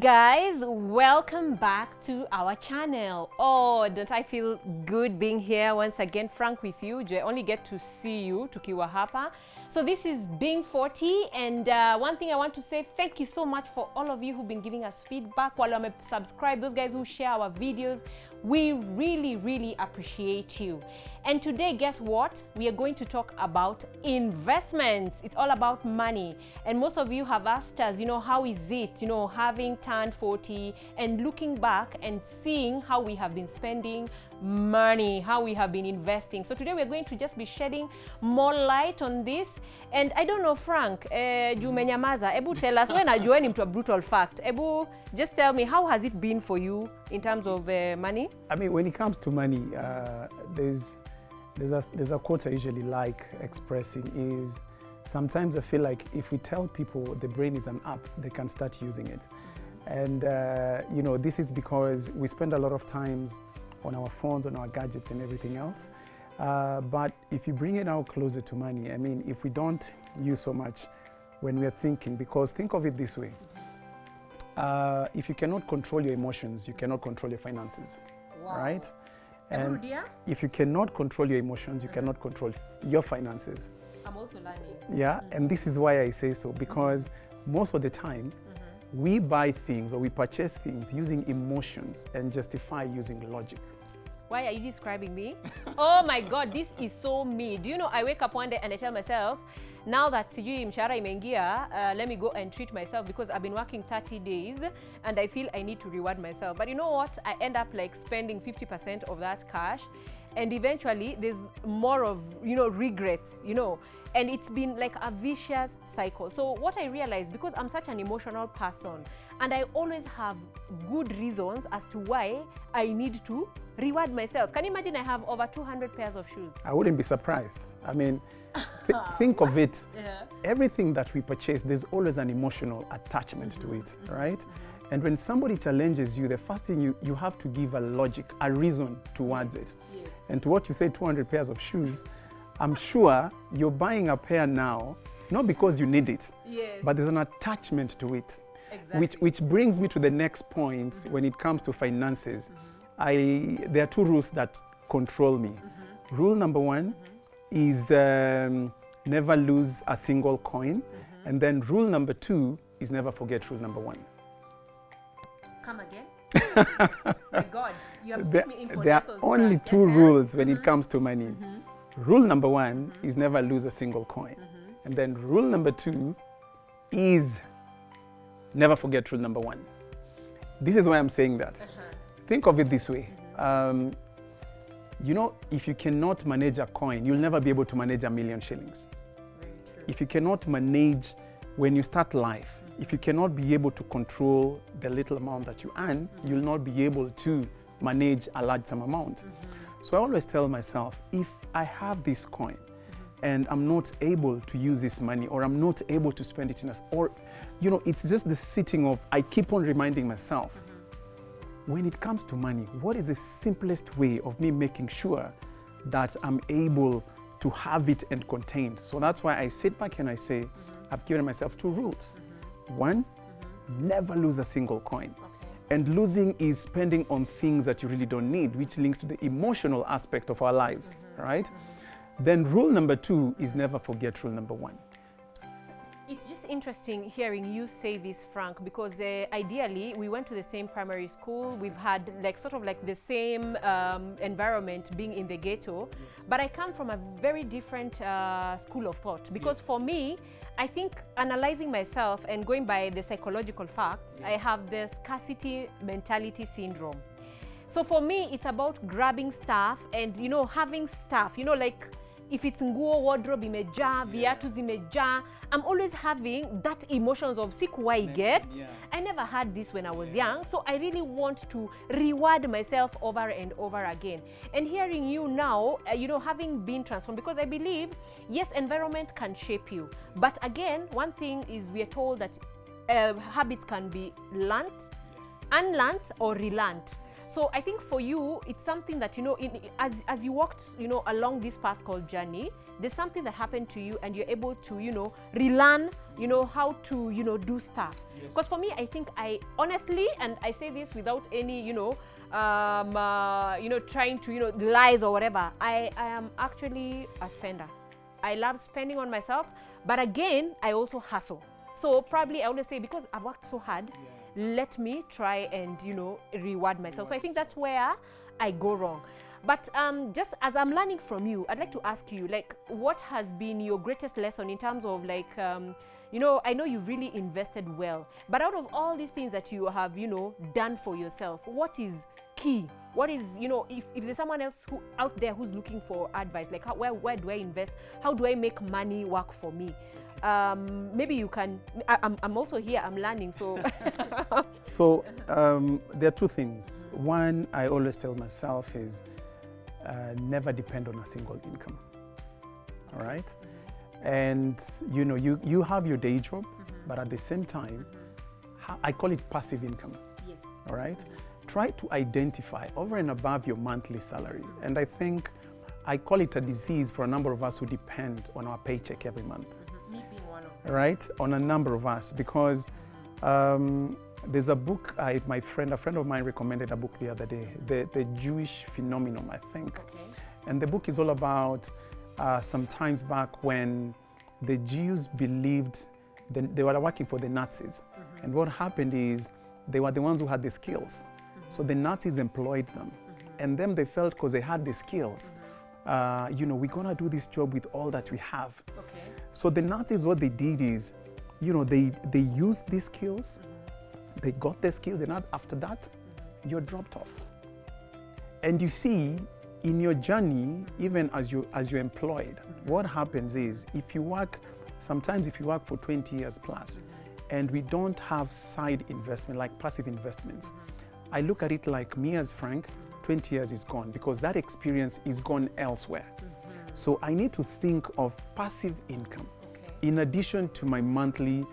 guys, welcome back to our channel. Oh, don't I feel good being here once again, frank with you. I only get to see you tukiwa hapa. So this is Being 40, and one thing I want to say, thank you so much for all of you who've been giving us feedback, while I'm subscribed, those guys who share our videos. We really appreciate you. And today, guess what? We are going to talk about investments. It's all about money. And most of you have asked us, how is it, having turned 40 and looking back and seeing how we have been spending money, how we have been investing. So today we're going to just be shedding more light on this. And I don't know, Frank, Jumenyamaza, Ebu tell us, when I joined into a brutal fact, Ebu, just tell me, how has it been for you in terms of money? I mean, when it comes to money, there's a quote I usually like expressing is, sometimes I feel like if we tell people the brain is an app, they can start using it. And, this is because we spend a lot of times on our phones, on our gadgets and everything else. But if you bring it out closer to money, I mean, if we don't use so much when we're thinking, because think of it this way, if you cannot control your emotions, you cannot control your finances, right? And if you cannot control your emotions, you cannot control your finances. I'm also learning. Yeah, and this is why I say so, because most of the time, we buy things or we purchase things using emotions and justify using logic. Why are you describing me? Oh my God, this is so me. Do you know, I wake up one day and I tell myself, now that sijui mshahara imeingia, let me go and treat myself because I've been working 30 days and I feel I need to reward myself. But you know what? I end up like spending 50% of that cash, and eventually there's more of, regrets, and it's been like a vicious cycle. So what I realized, because I'm such an emotional person and I always have good reasons as to why I need to reward myself. Can you imagine I have over 200 pairs of shoes? I wouldn't be surprised. I mean, think of it. Everything that we purchase, there's always an emotional attachment to it, right? And when somebody challenges you, the first thing you have to give a logic, a reason towards it. Yes. And to what you say, 200 pairs of shoes, I'm sure you're buying a pair now, not because you need it, but there's an attachment to it. Exactly. Which brings me to the next point when it comes to finances. There are two rules that control me. Rule number one is never lose a single coin. And then rule number two is never forget rule number one. Come again? My God, you have sent me in for There are lessons, only Frank. two rules when it comes to money. Rule number one is never lose a single coin. And then rule number two is never forget rule number one. This is why I'm saying that. Think of it this way. If you cannot manage a coin, you'll never be able to manage 1,000,000 shillings. Very true. If you cannot manage, when you start life, if you cannot be able to control the little amount that you earn, you'll not be able to manage a large sum amount. So I always tell myself, if I have this coin and I'm not able to use this money, or I'm not able to spend it it's just the sitting of, I keep on reminding myself, when it comes to money, what is the simplest way of me making sure that I'm able to have it and contained? So that's why I sit back and I say, I've given myself two rules. One, never lose a single coin. And losing is spending on things that you really don't need, which links to the emotional aspect of our lives, right? Then rule number two is never forget rule number one. It's just interesting hearing you say this, Frank, because ideally we went to the same primary school. We've had the same environment, being in the ghetto. But I come from a very different school of thought, because for me, I think analyzing myself and going by the psychological facts, I have the scarcity mentality syndrome. So for me, it's about grabbing stuff and, having stuff, like if it's nguo, wardrobe imeja, viatu zimeja, I'm always having that emotions of sikuwai get. I never had this when I was young, so I really want to reward myself over and over again. And hearing you now, having been transformed, because I believe, yes, environment can shape you. But again, one thing is, we are told that habits can be learnt, unlearnt, or relearnt. So I think for you, it's something that, you know, as you walked, you know, along this path called journey, there's something that happened to you and you're able to, you know, relearn, you know, how to, you know, do stuff. Because for me, I think I honestly, and I say this without any, you know, trying to, you know, lies or whatever, I am actually a spender. I love spending on myself, but again, I also hustle. So probably I always say, because I've worked so hard, let me try and, you know, reward myself. So I think that's where I go wrong. But just as I'm learning from you, I'd like to ask you, like, what has been your greatest lesson in terms of, like, you know, I know you've really invested well, but out of all these things that you have, you know, done for yourself, what is key? What is, you know, if there's someone else who out there who's looking for advice, like where do I invest? How do I make money work for me? Maybe you can, I'm also here, I'm learning, so. So there are two things. One, I always tell myself is never depend on a single income, all right? And you know, you have your day job, but at the same time, I call it passive income, Yes. all right? Try to identify over and above your monthly salary. And I think I call it a disease for a number of us who depend on our paycheck every month. Me being one of them. Right, on a number of us, because there's a book, a friend of mine recommended a book the other day, the Jewish Phenomenon, I think. Okay. And the book is all about some times back when the Jews believed they were working for the Nazis. And what happened is they were the ones who had the skills. So the Nazis employed them. And then they felt, because they had the skills, you know, we're gonna do this job with all that we have. Okay. So the Nazis, what they did is, you know, they used these skills, they got their skills, and after that, you're dropped off. And you see, in your journey, even as you're employed, what happens is, sometimes if you work for 20 years plus, and we don't have side investment, like passive investments, I look at it like me as Frank, 20 years is gone, because that experience is gone elsewhere. So I need to think of passive income in addition to my monthly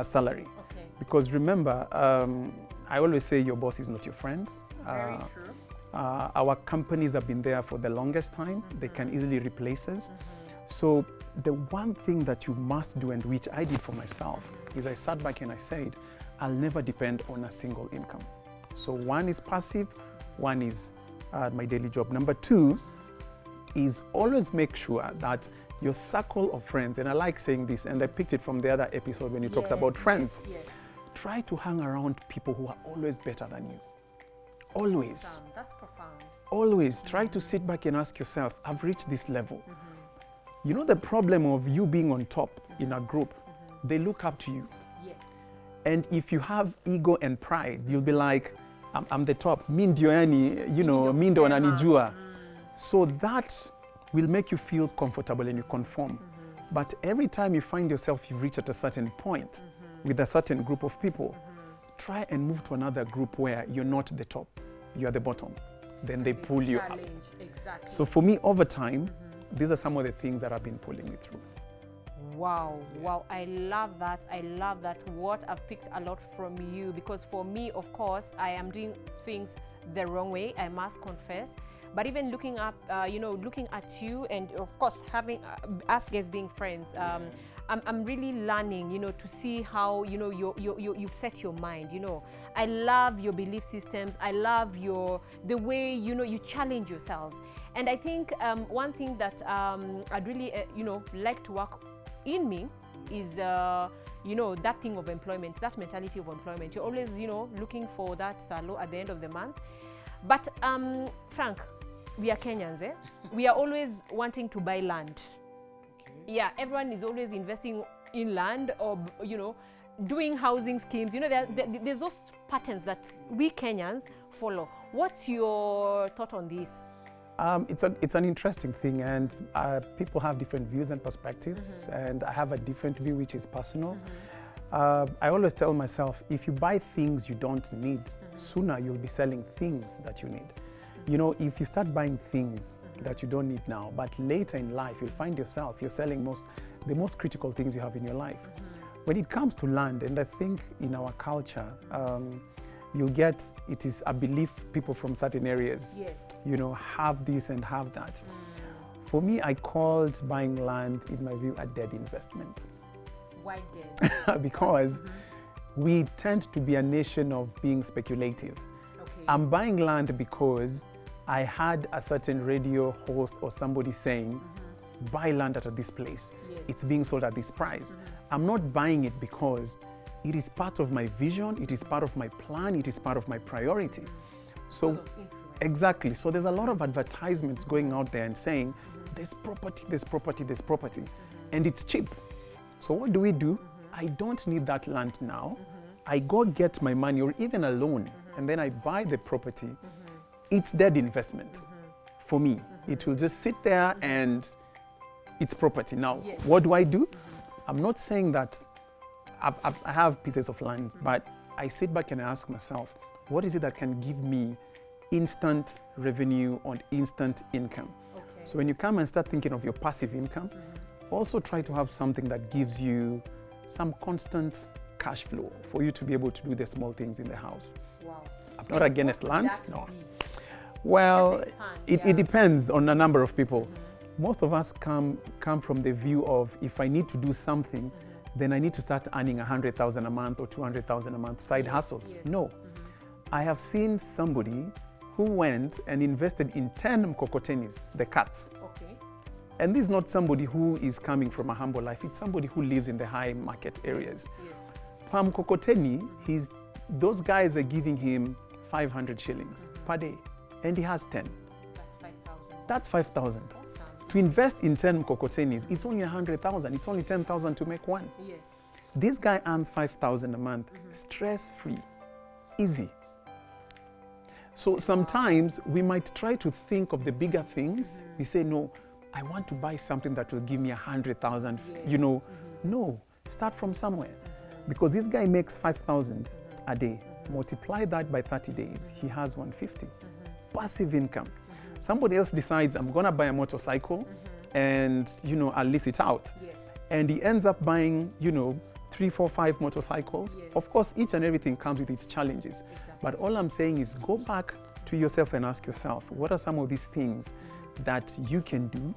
salary. Okay. Because remember, I always say your boss is not your friend. Very true. Our companies have been there for the longest time. They can easily replace us. So the one thing that you must do, and which I did for myself, is I sat back and I said, I'll never depend on a single income. So one is passive, one is my daily job. Number two is always make sure that your circle of friends, and I like saying this, and I picked it from the other episode when you talked about friends. Yes. Try to hang around people who are always better than you. Always. Awesome. That's profound. Always try to sit back and ask yourself, I've reached this level. You know the problem of you being on top in a group, they look up to you. Yes. And if you have ego and pride, you'll be like, I'm the top, mi ndio yani, you know, mi ndo wananijua. So that will make you feel comfortable and you conform. But every time you find yourself you've reached at a certain point with a certain group of people, try and move to another group where you're not the top, you're the bottom. Then they pull you up. Exactly. So for me, over time, these are some of the things that have been pulling me through. Wow, wow, I love that. I love that. What I've picked a lot from you, because for me, of course, I am doing things the wrong way, I must confess. But even looking up, looking at you, and of course, having us guys being friends, I'm really learning, to see how, you've set your mind, I love your belief systems. I love the way, you challenge yourselves. And I think one thing that I'd really, like to work in me is, that thing of employment, that mentality of employment. You're always, looking for that salo at the end of the month. But Frank, we are Kenyans, eh? We are always wanting to buy land. Okay. Yeah, everyone is always investing in land or, doing housing schemes. There's those patterns that we Kenyans follow. What's your thought on this? It's an interesting thing, and people have different views and perspectives, and I have a different view, which is personal. I always tell myself, if you buy things you don't need, sooner you'll be selling things that you need. If you start buying things that you don't need now, but later in life you'll find yourself, you're selling the most critical things you have in your life. When it comes to land, and I think in our culture, you'll get, it is a belief people from certain areas, Yes. have this and have that. For me, I called buying land, in my view, a dead investment. Why dead? Because we tend to be a nation of being speculative. Okay. I'm buying land because I had a certain radio host or somebody saying, buy land at this place. Yes. It's being sold at this price. I'm not buying it because it is part of my vision, it is part of my plan, it is part of my priority. So, Because of influence. exactly. So there's a lot of advertisements going out there and saying, there's property, there's property, there's property. And it's cheap. So what do? I don't need that land now. I go get my money or even a loan, and then I buy the property. It's dead investment for me. It will just sit there and it's property. Now, Yes. what do? I'm not saying that I have pieces of land, but I sit back and I ask myself, what is it that can give me instant revenue or instant income? Okay. So when you come and start thinking of your passive income, also try to have something that gives you some constant cash flow for you to be able to do the small things in the house. Wow. I'm not against What would land, that no. be? Well, Just expand, it yeah. depends on a number of people. Most of us come from the view of, if I need to do something, then I need to start earning 100,000 a month or 200,000 a month side hustles. Yes. No. I have seen somebody who went and invested in 10 mkokotenis, the cats. Okay. And this is not somebody who is coming from a humble life. It's somebody who lives in the high market areas. Yes. Per mkokoteni, those guys are giving him 500 shillings per day. And he has 10. That's 5,000. That's 5,000. Awesome. To invest in 10 mkokotenis, it's only 100,000. It's only 10,000 to make one. Yes. This guy earns 5,000 a month, stress-free, easy. So sometimes we might try to think of the bigger things. We say, no, I want to buy something that will give me 100,000, Yes. No, start from somewhere. Because this guy makes 5,000 a day. Multiply that by 30 days, he has 150. Passive income. Somebody else decides, I'm gonna buy a motorcycle and, I'll lease it out. Yes. And he ends up buying, 3, 4, 5 motorcycles. Yes. Of course, each and everything comes with its challenges. Exactly. But all I'm saying is go back to yourself and ask yourself, what are some of these things that you can do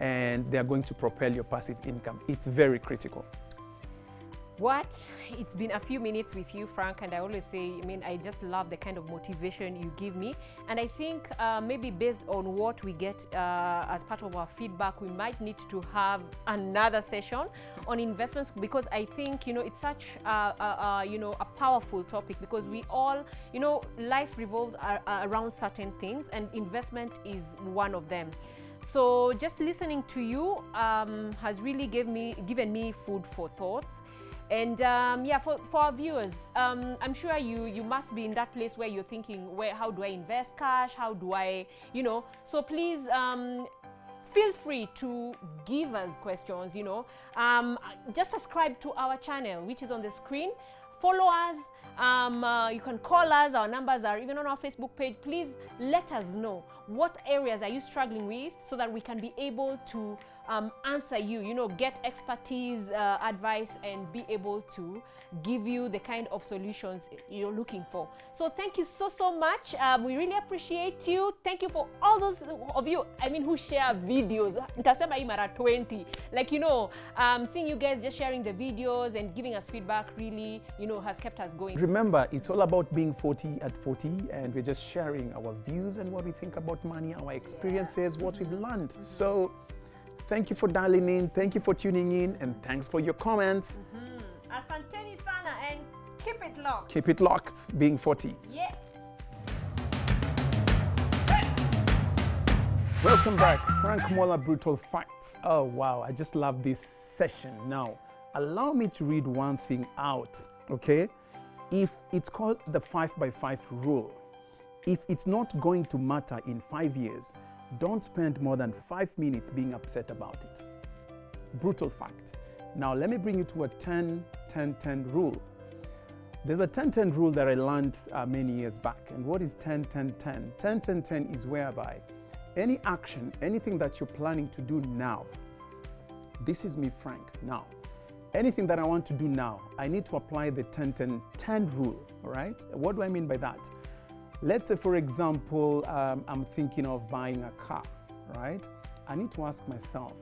and they're going to propel your passive income? It's very critical. What? It's been a few minutes with you, Frank, and I always say, I just love the kind of motivation you give me. And I think maybe based on what we get as part of our feedback, we might need to have another session on investments, because I think, it's such a powerful topic, because we all, life revolves around certain things, and investment is one of them. So just listening to you has really given me food for thoughts. And for our viewers, I'm sure you must be in that place where you're thinking, how do I invest cash? How do I, So please feel free to give us questions, just subscribe to our channel, which is on the screen. Follow us. You can call us. Our numbers are even on our Facebook page. Please let us know what areas are you struggling with, so that we can be able to answer you, get expertise, advice, and be able to give you the kind of solutions you're looking for. So thank you so much. We really appreciate you. Thank you for all those of you, who share videos. Nitasema hii mara 20. Seeing you guys just sharing the videos and giving us feedback really, has kept us going. Remember, it's all about being 40 at 40, and we're just sharing our views and what we think about money, our experiences, what we've learned. So thank you for dialing in, thank you for tuning in, and thanks for your comments. Asanteni sana, and keep it locked. Keep it locked, being 40. Yeah. Welcome back, Frank Mola Brutal Facts. Oh wow, I just love this session. Now, allow me to read one thing out, okay? If it's called the 5x5 rule, if it's not going to matter in 5 years, don't spend more than 5 minutes being upset about it. Brutal fact. Now, let me bring you to a 10-10-10 rule. There's a 10-10 rule that I learned many years back. And what is 10-10-10? 10-10-10 is whereby any action, anything that you're planning to do now, this is me, Frank, now. anything that I want to do now, I need to apply the 10-10-10 rule, all right? What do I mean by that? Let's say, for example, I'm thinking of buying a car, right? I need to ask myself,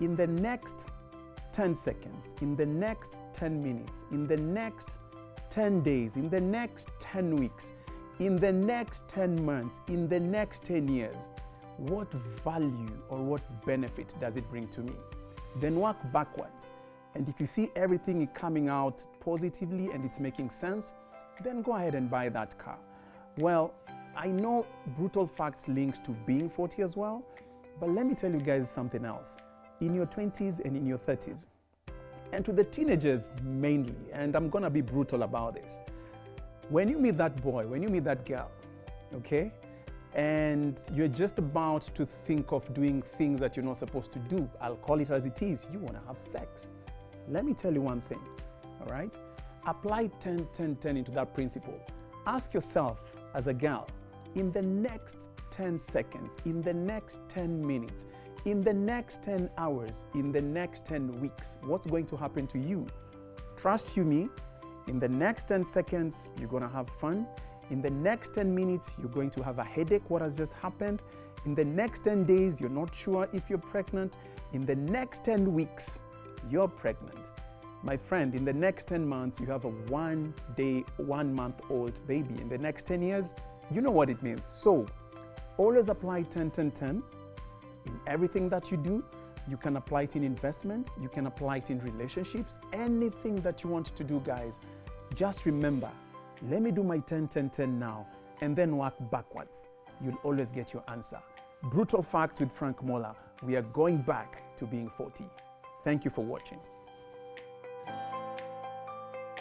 in the next 10 seconds, in the next 10 minutes, in the next 10 days, in the next 10 weeks, in the next 10 months, in the next 10 years, what value or what benefit does it bring to me? Then work backwards. And if you see everything coming out positively and it's making sense, then go ahead and buy that car. Well, I know brutal facts links to being 40 as well, but let me tell you guys something else. In your 20s and in your 30s, and to the teenagers mainly, and I'm gonna be brutal about this. When you meet that boy, when you meet that girl, okay, and you're just about to think of doing things that you're not supposed to do, I'll call it as it is, you wanna have sex. Let me tell you one thing, all right? Apply 10-10-10 into that principle. Ask yourself as a girl, in the next 10 seconds, in the next 10 minutes, in the next 10 hours, in the next 10 weeks, what's going to happen to you? Trust you me, in the next 10 seconds, you're gonna have fun. In the next 10 minutes, you're going to have a headache, what has just happened. In the next 10 days, you're not sure if you're pregnant. In the next 10 weeks, you're pregnant. My friend, in the next 10 months, you have a 1 day, 1 month old baby. In the next 10 years, you know what it means. So always apply 10-10-10 in everything that you do. You can apply it in investments, you can apply it in relationships, anything that you want to do, guys. Just remember, let me do my 10-10-10 now and then work backwards. You'll always get your answer. Brutal Facts with Frank Mola. We are going back to being 40. Thank you for watching.